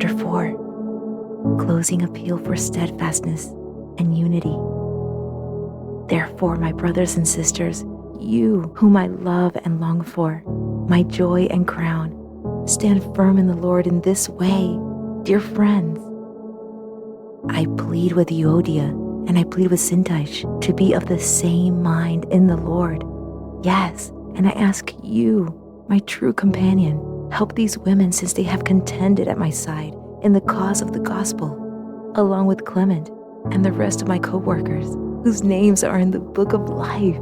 chapter 4, closing appeal for steadfastness and unity. Therefore, my brothers and sisters, you whom I love and long for, my joy and crown, stand firm in the Lord in this way, dear friends. I plead with Euodia and I plead with Syntyche to be of the same mind in the Lord. Yes, and I ask you, my true companion, help these women since they have contended at my side in the cause of the gospel, along with Clement and the rest of my co-workers, whose names are in the book of life.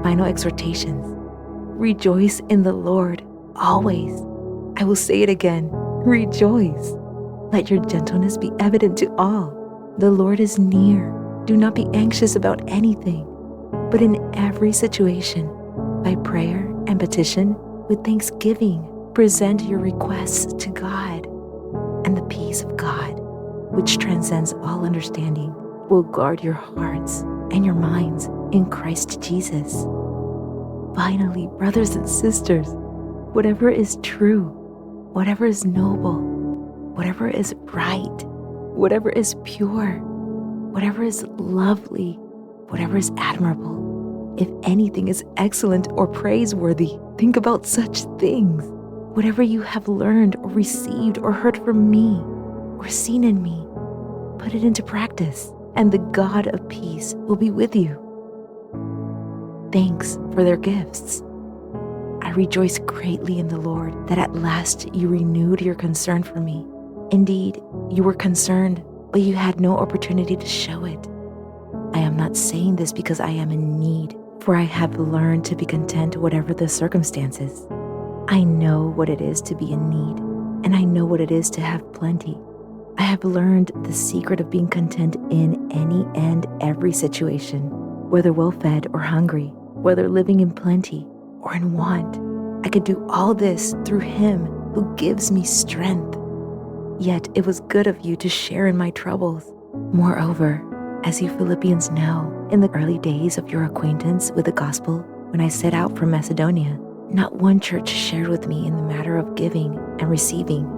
Final exhortations. Rejoice in the Lord always. I will say it again. Rejoice. Let your gentleness be evident to all. The Lord is near. Do not be anxious about anything, but in every situation, by prayer and petition, with thanksgiving, present your requests to God. And the peace of God, which transcends all understanding, will guard your hearts and your minds in Christ Jesus. Finally, brothers and sisters, whatever is true, whatever is noble, whatever is right, whatever is pure, whatever is lovely, whatever is admirable, if anything is excellent or praiseworthy, think about such things. Whatever you have learned or received or heard from me or seen in me, put it into practice, and the God of peace will be with you. Thanks for their gifts. I rejoice greatly in the Lord that at last you renewed your concern for me. Indeed, you were concerned, but you had no opportunity to show it. I am not saying this because I am in need, for I have learned to be content whatever the circumstances. I know what it is to be in need, and I know what it is to have plenty. I have learned the secret of being content in any and every situation, whether well-fed or hungry, whether living in plenty or in want. I could do all this through Him who gives me strength. Yet it was good of you to share in my troubles. Moreover, as you Philippians know, in the early days of your acquaintance with the gospel, when I set out from Macedonia, not one church shared with me in the matter of giving and receiving,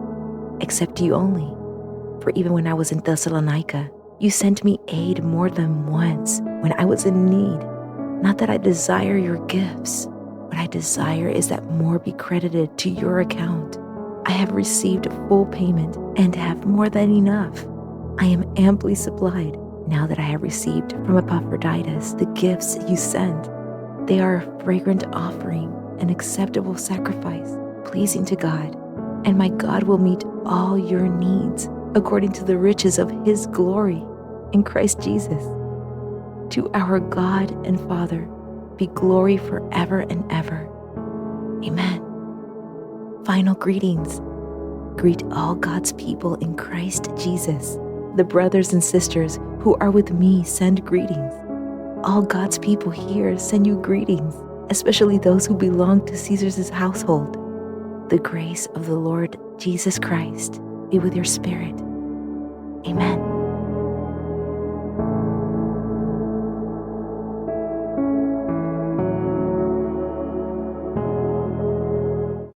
except you only. For even when I was in Thessalonica, you sent me aid more than once when I was in need. Not that I desire your gifts. What I desire is that more be credited to your account. I have received full payment and have more than enough. I am amply supplied now that I have received from Epaphroditus the gifts you sent. They are a fragrant offering, an acceptable sacrifice, pleasing to God. And my God will meet all your needs according to the riches of His glory in Christ Jesus. To our God and Father be glory forever and ever. Amen. Final greetings. Greet all God's people in Christ Jesus. The brothers and sisters who are with me send greetings. All God's people here send you greetings, especially those who belong to Caesar's household. The grace of the Lord Jesus Christ be with your spirit. Amen.